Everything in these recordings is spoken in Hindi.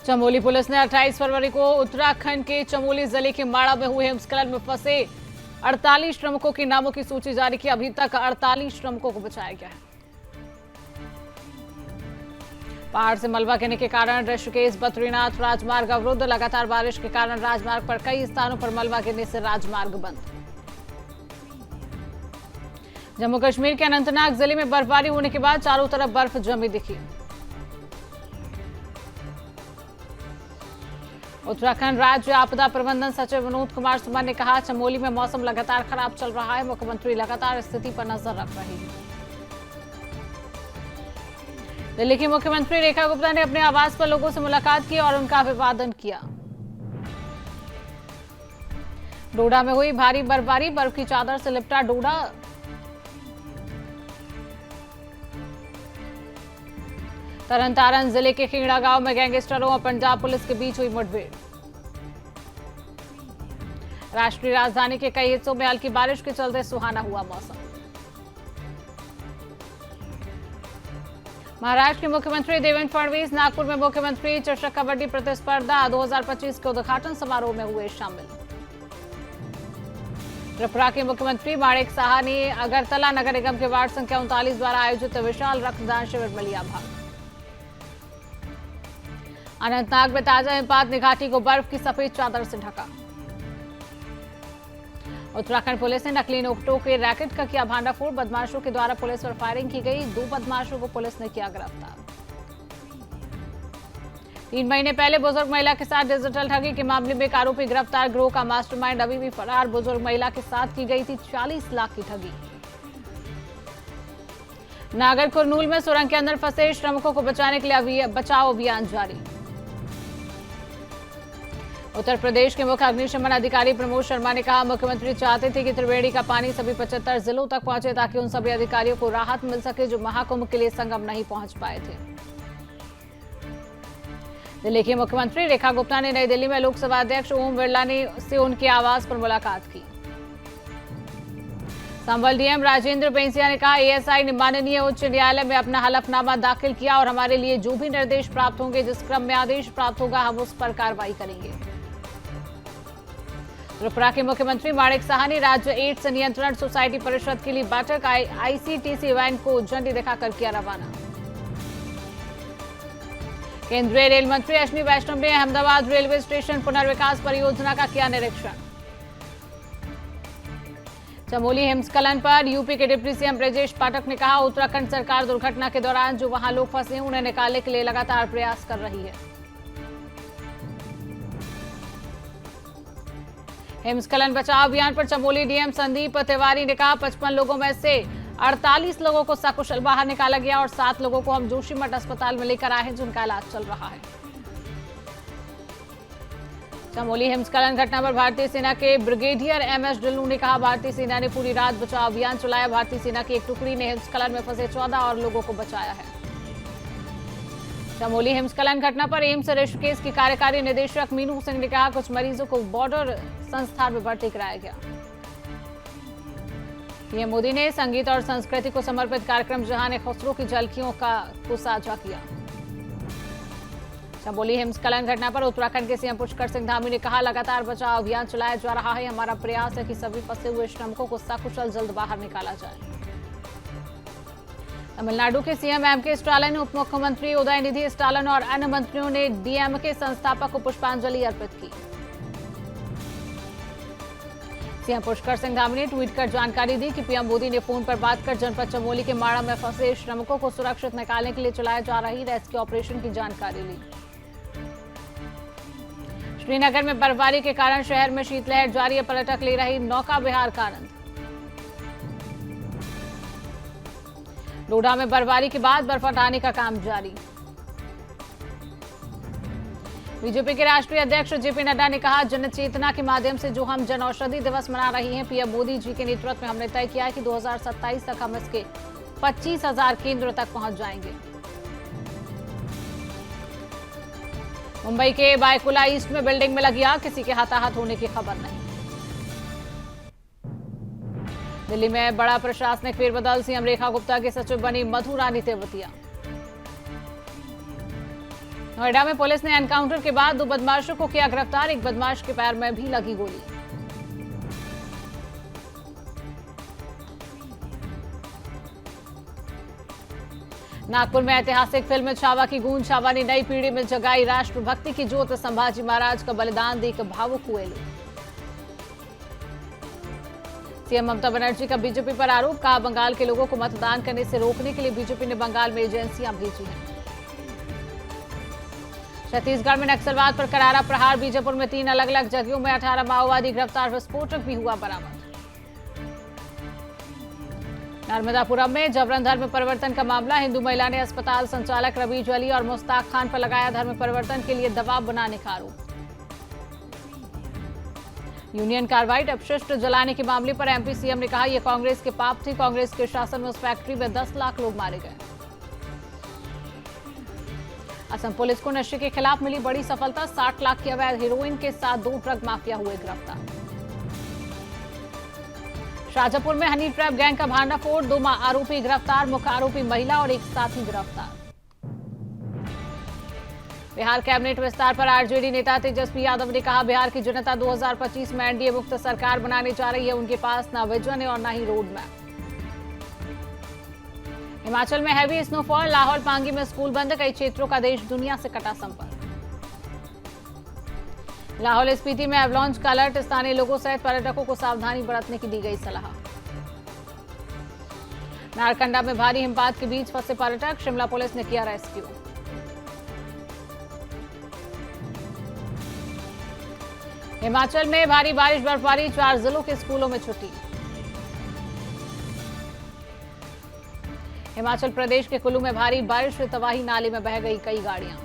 चमोली पुलिस ने 28 फरवरी को उत्तराखंड के चमोली जिले के माड़ा में हुए हिमस्खलन में फंसे 48 श्रमिकों के नामों की सूची जारी की। अभी तक 48 श्रमिकों को बचाया गया है। पहाड़ से मलबा गिरने के कारण ऋषिकेश बद्रीनाथ राजमार्ग अवरुद्ध। लगातार बारिश के कारण राजमार्ग पर कई स्थानों पर मलबा गिरने से राजमार्ग बंद। जम्मू कश्मीर के अनंतनाग जिले में बर्फबारी होने के बाद चारों तरफ बर्फ जमी दिखी। उत्तराखंड राज्य आपदा प्रबंधन सचिव विनोद कुमार सुमन ने कहा, चमोली में मौसम लगातार खराब चल रहा है। मुख्यमंत्री लगातार स्थिति पर नजर रख रहे हैं। दिल्ली की मुख्यमंत्री रेखा गुप्ता ने अपने आवास पर लोगों से मुलाकात की और उनका अभिवादन किया। डोडा में हुई भारी बर्फबारी, बर्फ की चादर से लिपटा डोडा। तरनतारन जिले के खिंगड़ा गांव में गैंगस्टरों और पंजाब पुलिस के बीच हुई मुठभेड़। राष्ट्रीय राजधानी के कई हिस्सों में हल्की बारिश के चलते सुहाना हुआ मौसम। महाराष्ट्र के मुख्यमंत्री देवेंद्र फडणवीस नागपुर में मुख्यमंत्री चषक कबड्डी प्रतिस्पर्धा 2025 के उद्घाटन समारोह में हुए शामिल। त्रिपुरा के मुख्यमंत्री माणिक साहा ने अगरतला नगर निगम के वार्ड संख्या 39 द्वारा आयोजित विशाल रक्तदान शिविर में लिया भाग। अनंतनाग में ताजा हिमपात ने घाटी को बर्फ की सफेद चादर से ढका। उत्तराखंड पुलिस ने नकली नोटों के रैकेट का किया भांडाफोड़। बदमाशों के द्वारा पुलिस पर फायरिंग की गई। 2 बदमाशों को पुलिस ने किया गिरफ्तार। 3 महीने पहले बुजुर्ग महिला के साथ डिजिटल ठगी के मामले में एक आरोपी गिरफ्तार। गिरोह का मास्टरमाइंड अभी भी फरार। बुजुर्ग महिला के साथ की गई थी 40 लाख की ठगी। नागर कुरनूल में सुरंग के अंदर फंसे श्रमिकों को बचाने के लिए बचाव अभियान जारी। उत्तर प्रदेश के मुख्य अग्निशमन अधिकारी प्रमोद शर्मा ने कहा, मुख्यमंत्री चाहते थे कि त्रिवेणी का पानी सभी 75 जिलों तक पहुंचे ताकि उन सभी अधिकारियों को राहत मिल सके जो महाकुंभ के लिए संगम नहीं पहुंच पाए थे। दिल्ली की मुख्यमंत्री रेखा गुप्ता ने नई दिल्ली में लोकसभा अध्यक्ष ओम बिरला से उनके आवास पर मुलाकात की। संभल डीएम राजेंद्र बेंसिया ने कहा, एएसआई ने माननीय उच्च न्यायालय में अपना हलफनामा दाखिल किया और हमारे लिए जो भी निर्देश प्राप्त होंगे, जिस क्रम में आदेश प्राप्त होगा, हम उस पर कार्रवाई करेंगे। त्रिपुरा के मुख्यमंत्री माणिक साहा ने राज्य एड्स नियंत्रण सोसाइटी परिषद के लिए बैठक आईसीटीसी वैन को झंडी दिखाकर किया रवाना। केंद्रीय रेल मंत्री अश्विनी वैष्णव ने अहमदाबाद रेलवे स्टेशन पुनर्विकास परियोजना का किया निरीक्षण। चमोली हिमस्खलन पर यूपी के डिप्टी सीएम ब्रजेश पाठक ने कहा, उत्तराखंड सरकार दुर्घटना के दौरान जो वहां लोग फंसे उन्हें निकालने के लिए लगातार प्रयास कर रही है। हिमस्खलन बचाव अभियान पर चमोली डीएम संदीप तिवारी ने कहा, 55 लोगों में से 48 लोगों को सकुशल बाहर निकाला गया और 7 लोगों को हम जोशीमठ अस्पताल में लेकर आए हैं, जिनका इलाज चल रहा है। चमोली हिमस्खलन घटना पर भारतीय सेना के ब्रिगेडियर एमएस ढिल्लों ने कहा, भारतीय सेना ने पूरी रात बचाव अभियान चलाया। भारतीय सेना की एक टुकड़ी ने हिमस्खलन में फंसे 14 और लोगों को बचाया है। चमोली हिमस्खलन घटना पर एम्स ऋषिकेश की कार्यकारी निदेशक मीनू सिंह ने कहा, कुछ मरीजों को बॉर्डर संस्थान में भर्ती कराया गया। पीएम मोदी ने संगीत और संस्कृति को समर्पित कार्यक्रम जहान खसरो की झलकियों को साझा किया। चमोली हिमस्खलन घटना पर उत्तराखंड के सीएम पुष्कर सिंह धामी ने कहा, लगातार बचाव अभियान चलाया जा रहा है। हमारा प्रयास है कि सभी फंसे हुए श्रमिकों को सकुशल जल्द बाहर निकाला जाए। तमिलनाडु के सीएम एमके स्टालिन, उप मुख्यमंत्री उदयनिधि स्टालिन और अन्य मंत्रियों ने डीएमके संस्थापक को पुष्पांजलि अर्पित की। सीएम पुष्कर सिंह धामी ने ट्वीट कर जानकारी दी कि पीएम मोदी ने फोन पर बात कर जनपद चमोली के माड़ा में फंसे श्रमिकों को सुरक्षित निकालने के लिए चलाए जा रही रेस्क्यू ऑपरेशन की जानकारी ली। श्रीनगर में बर्फबारी के कारण शहर में शीतलहर जारी है। पर्यटक ले रही नौका विहार का आनंद। डोडा में बर्फबारी के बाद बर्फ हटाने का काम जारी। बीजेपी के राष्ट्रीय अध्यक्ष जेपी नड्डा ने कहा, जन चेतना के माध्यम से जो हम जन औषधि दिवस मना रही हैं, पीएम मोदी जी के नेतृत्व में हमने तय किया है कि 2027 तक हम इसके 25,000 केंद्रों तक पहुंच जाएंगे। मुंबई के बायकुला ईस्ट में बिल्डिंग में लगी आग, किसी के हताहत होने की खबर नहीं। दिल्ली में बड़ा प्रशासनिक फेरबदल, सीएम रेखा गुप्ता के सचिव बनी मधु रानी तेवतिया। नोएडा में पुलिस ने एनकाउंटर के बाद 2 बदमाशों को किया गिरफ्तार। एक बदमाश के पैर में भी लगी गोली। नागपुर में ऐतिहासिक फिल्म छावा की गूंज। छावा ने नई पीढ़ी में जगाई राष्ट्रभक्ति की ज्योत। संभाजी महाराज का बलिदान देख भावुक हुए लोग। सीएम ममता बनर्जी का बीजेपी पर आरोप। कहा, बंगाल के लोगों को मतदान करने से रोकने के लिए बीजेपी ने बंगाल में एजेंसियां भेजी हैं। छत्तीसगढ़ में नक्सलवाद पर करारा प्रहार। बीजापुर में 3 अलग अलग जगहों में 18 माओवादी गिरफ्तार। विस्फोटक भी हुआ बरामद। नर्मदापुरम में जबरन धर्म परिवर्तन का मामला। हिंदू महिला ने अस्पताल संचालक रबीज अली और मुश्ताक खान पर लगाया धर्म परिवर्तन के लिए दबाव बनाने का आरोप। यूनियन कार्बाइड अपशिष्ट जलाने के मामले पर एमपी सीएम ने कहा, यह कांग्रेस के पाप थे। कांग्रेस के शासन में उस फैक्ट्री में 10 लाख लोग मारे गए। असम पुलिस को नशे के खिलाफ मिली बड़ी सफलता। 60 लाख की अवैध हेरोइन के साथ 2 ड्रग माफिया हुए गिरफ्तार। शाजापुर में हनी ट्रैप गैंग का भांडाफोड़। 2 आरोपी गिरफ्तार। मुख्य आरोपी महिला और एक साथी गिरफ्तार। बिहार कैबिनेट विस्तार पर आरजेडी नेता तेजस्वी यादव ने कहा, बिहार की जनता 2025 में एनडीए मुक्त सरकार बनाने जा रही है। उनके पास ना विजन है और ना ही रोड मैप। हिमाचल में हैवी स्नोफॉल। लाहौल पांगी में स्कूल बंद। कई क्षेत्रों का देश दुनिया से कटा संपर्क। लाहौल स्पीति में एवलांच का अलर्ट। स्थानीय लोगों सहित पर्यटकों को सावधानी बरतने की दी गई सलाह। नारकंडा में भारी हिमपात के बीच फंसे पर्यटक। शिमला पुलिस ने किया रेस्क्यू। हिमाचल में भारी बारिश बर्फबारी। 4 जिलों के स्कूलों में छुट्टी। हिमाचल प्रदेश के कुल्लू में भारी बारिश से तबाही। नाले में बह गई कई गाड़ियां।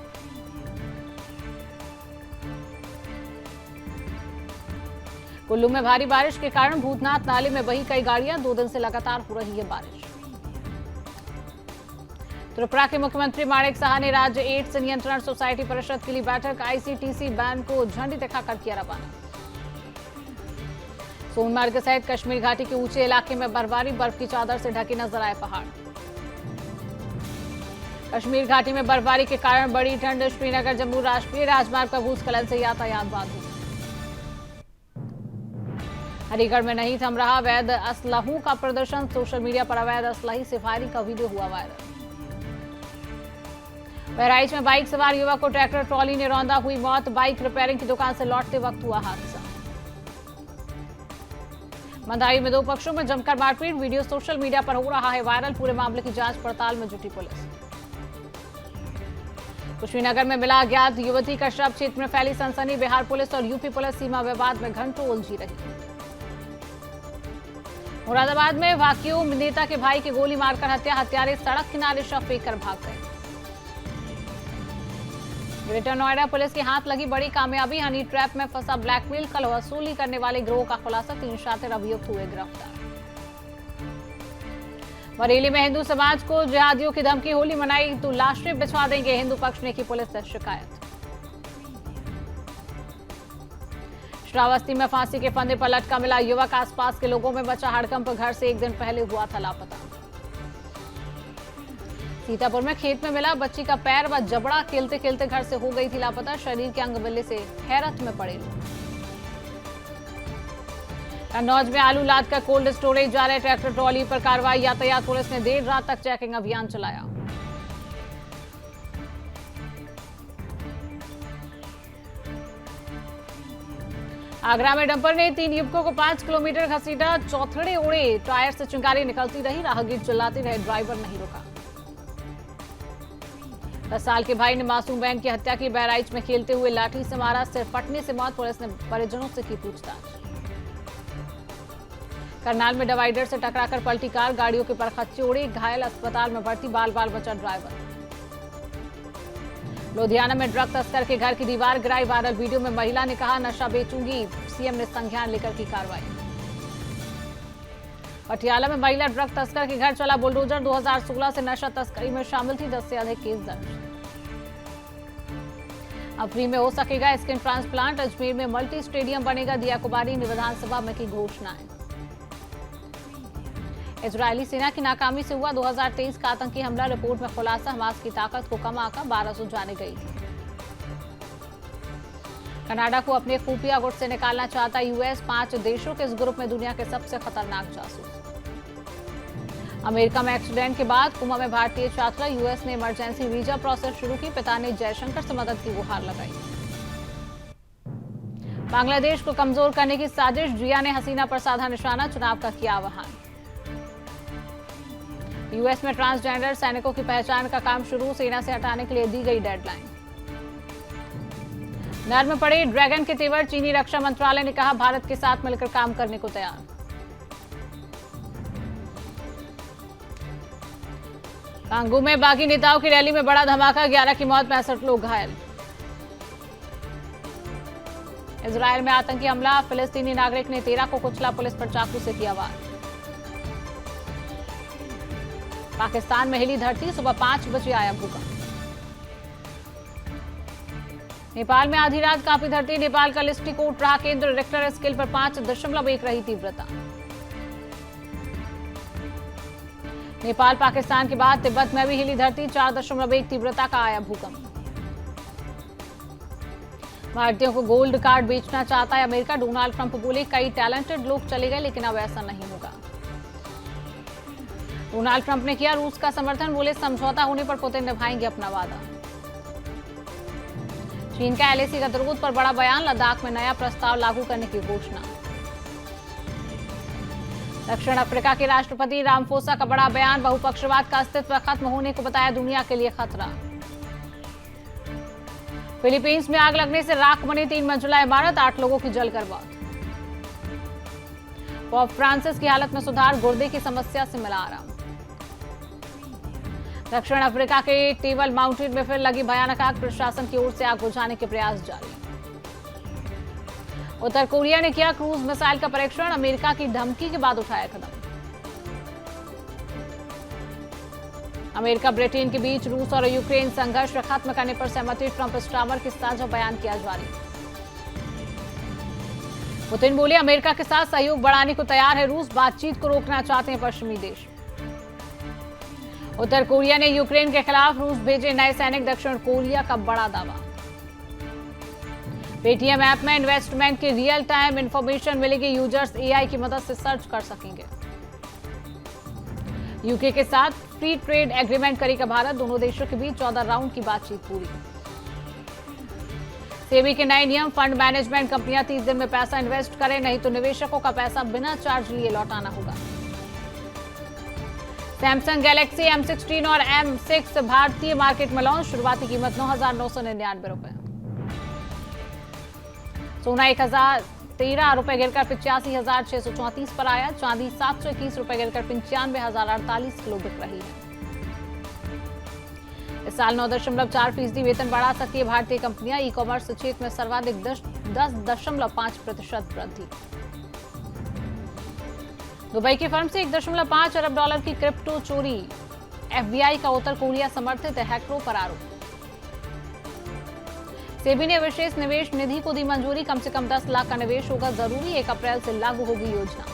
कुल्लू में भारी बारिश के कारण भूतनाथ नाले में बही कई गाड़ियां। 2 दिन से लगातार हो रही है बारिश। त्रिपुरा के मुख्यमंत्री माणिक साहा ने राज्य एड्स नियंत्रण सोसाइटी परिषद के लिए बैठक। आईसीटीसी बैन को झंडी दिखाकर किया रवाना। सोनमार्ग सहित कश्मीर घाटी के ऊंचे इलाके में बर्फबारी। बर्फ की चादर से ढके नजर आए पहाड़। कश्मीर घाटी में बर्फबारी के कारण बड़ी ठंड। श्रीनगर जम्मू राष्ट्रीय राजमार्ग पर भूस्खलन से यातायात बाधित। हरिगढ़ में नहीं थम रहा अवैध असलहों का प्रदर्शन। सोशल मीडिया पर अवैध असलही से फायरिंग का वीडियो हुआ वायरल। बहराइच में बाइक सवार युवक को ट्रैक्टर ट्रॉली ने रौंदा। हुई मौत। बाइक रिपेयरिंग की दुकान से लौटते वक्त हुआ हादसा। मंदाई में 2 पक्षों में जमकर मारपीट। वीडियो सोशल मीडिया पर हो रहा है वायरल। पूरे मामले की जांच पड़ताल में जुटी पुलिस। कुशीनगर में मिला अज्ञात युवती का शव। क्षेत्र में फैली सनसनी। बिहार पुलिस और यूपी पुलिस सीमा विवाद में घंटों उलझी रही। मुरादाबाद में वाक्यू नेता के भाई की गोली मारकर हत्या। हत्यारे सड़क किनारे शव फेंककर भाग गए। ग्रेटर नोएडा पुलिस के हाथ लगी बड़ी कामयाबी। हनी ट्रैप में फंसा ब्लैकमेल कल वसूली करने वाले गिरोह का खुलासा। 3 शातिर अभियुक्त हुए गिरफ्तार। बरेली में हिंदू समाज को जिहादियों की धमकी। होली मनाई तो लाशें बिछवा देंगे। हिंदू पक्ष ने की पुलिस से शिकायत। श्रावस्ती में फांसी के फंदे पर लटका मिला युवक। आसपास के लोगों में बचा हड़कंप। घर से 1 दिन पहले हुआ था लापता। सीतापुर में खेत में मिला बच्ची का पैर व जबड़ा। खेलते खेलते घर से हो गई थी लापता। शरीर के अंग मिलने से हैरत में पड़े लोग। कन्नौज में आलू लाद कर कोल्ड स्टोरेज जा रहे ट्रैक्टर ट्रॉली पर कार्रवाई। यातायात पुलिस ने देर रात तक चेकिंग अभियान चलाया। आगरा में डंपर ने 3 युवकों को 5 किलोमीटर घसीटा। चौथड़े उड़े। टायर से चिंगारी निकलती रही। राहगीर चिल्लाते रहे। ड्राइवर नहीं रुका। 10 साल के भाई ने मासूम बहन की हत्या की। बहराइच में खेलते हुए लाठी से मारा। सिर फटने से मौत। पुलिस ने परिजनों से की पूछताछ। करनाल में डिवाइडर से टकराकर पलटी कार। गाड़ियों के परखच्चे उड़े। घायल। अस्पताल में भर्ती। बाल बाल बचा ड्राइवर। लुधियाना में ड्रग तस्कर के घर की दीवार गिराई। वायरल वीडियो में महिला ने कहा, नशा बेचूंगी। सीएम ने संज्ञान लेकर की कार्रवाई। पटियाला में महिला ड्रग तस्कर के घर चला बुलडोजर। 2016 से नशा तस्करी में शामिल थी। 10 से अधिक केस दर्ज। अब फ्री में हो सकेगा स्किन ट्रांसप्लांट। अजमेर में मल्टी स्टेडियम बनेगा। दिया कुमारी ने विधानसभा में की घोषणाएं। इजरायली सेना की नाकामी से हुआ 2023 का आतंकी हमला। रिपोर्ट में खुलासा। हमास की ताकत को कम आकर 1200 जाने गई थी। कनाडा को अपने खुफिया गुट से निकालना चाहता यूएस, 5 देशों के इस ग्रुप में दुनिया के सबसे खतरनाक जासूस। अमेरिका में एक्सीडेंट के बाद कुंभ में भारतीय छात्रा, यूएस ने इमरजेंसी वीजा प्रोसेस शुरू की, पिता ने जयशंकर से मदद की गुहार लगाई। बांग्लादेश को कमजोर करने की साजिश, जिया ने हसीना पर साधा निशाना, चुनाव का किया आह्वान। यूएस में ट्रांसजेंडर सैनिकों की पहचान का काम शुरू, सेना से हटाने के लिए दी गई डेडलाइन। नर्म पड़े ड्रैगन के तेवर, चीनी रक्षा मंत्रालय ने कहा भारत के साथ मिलकर काम करने को तैयार। कांगू में बागी नेताओं की रैली में बड़ा धमाका, 11 की मौत, 65 लोग घायल। इजरायल में आतंकी हमला, फिलिस्तीनी नागरिक ने 13 को कुचला, पुलिस पर चाकू से किया वार। पाकिस्तान में हिली धरती, सुबह 5 बजे आया भूकंप। नेपाल में आधी रात कांपी धरती, नेपाल का लिस्टिकोट रहा केंद्र, रिक्टर स्केल पर 5.1 रही तीव्रता। नेपाल पाकिस्तान के बाद तिब्बत में भी हिली धरती, 4.1 तीव्रता का आया भूकंप। भारतीयों को गोल्ड कार्ड बेचना चाहता है अमेरिका, डोनाल्ड ट्रंप बोले कई टैलेंटेड लोग चले गए लेकिन अब ऐसा नहीं होगा। डोनाल्ड ट्रंप ने किया रूस का समर्थन, बोले समझौता होने पर पुतिन निभाएंगे अपना वादा। चीन का एलएसी गतिरोध पर बड़ा बयान, लद्दाख में नया प्रस्ताव लागू करने की घोषणा। दक्षिण अफ्रीका के राष्ट्रपति रामफोसा का बड़ा बयान, बहुपक्षवाद का अस्तित्व खत्म होने को बताया दुनिया के लिए खतरा। फिलीपींस में आग लगने से राख बनी 3 मंजिला इमारत, 8 लोगों की जलकर मौत। पोप फ्रांसिस की हालत में सुधार, गुर्दे की समस्या से मिला आराम। दक्षिण अफ्रीका के टेबल माउंटेन में फिर लगी भयानक आग, प्रशासन की ओर से आग बुझाने के प्रयास जारी। उत्तर कोरिया ने किया क्रूज मिसाइल का परीक्षण, अमेरिका की धमकी के बाद उठाया कदम। अमेरिका ब्रिटेन के बीच रूस और यूक्रेन संघर्ष खत्म करने पर सहमति, ट्रंप स्टामर के साझा बयान किया जारी। पुतिन बोले अमेरिका के साथ सहयोग बढ़ाने को तैयार है रूस, बातचीत को रोकना चाहते हैं पश्चिमी देश। उत्तर कोरिया ने यूक्रेन के खिलाफ रूस भेजे नए सैनिक, दक्षिण कोरिया का बड़ा दावा। पेटीएम ऐप में इन्वेस्टमेंट की रियल टाइम इंफॉर्मेशन मिलेगी, यूजर्स एआई की मदद से सर्च कर सकेंगे। यूके के साथ फ्री ट्रेड एग्रीमेंट करेगा भारत, दोनों देशों के बीच 14 राउंड की बातचीत पूरी। सेबी के नए नियम, फंड मैनेजमेंट कंपनियां 30 दिन में पैसा इन्वेस्ट करें, नहीं तो निवेशकों का पैसा बिना चार्ज लिए लौटाना होगा। सैमसंग गैलेक्सी M16 और M6 भारतीय मार्केट में लॉन्च, शुरुआती कीमत 9,999 रुपए। सोना 1,013 रुपए गिरकर 85,634 पर आया, चांदी 721 रुपए गिरकर 95,048 किलो बिक रही है। इस साल 9.4% वेतन बढ़ा सकती है भारतीय कंपनियां, ई कॉमर्स क्षेत्र में सर्वाधिक 10.5% वृद्धि। दुबई की फर्म से 1.5 अरब डॉलर की क्रिप्टो चोरी, FBI का उत्तर कोरिया समर्थित हैकरों पर आरोप। सेबी ने विशेष निवेश निधि को दी मंजूरी, कम से कम 10 लाख का निवेश होगा जरूरी, 1 अप्रैल से लागू होगी योजना।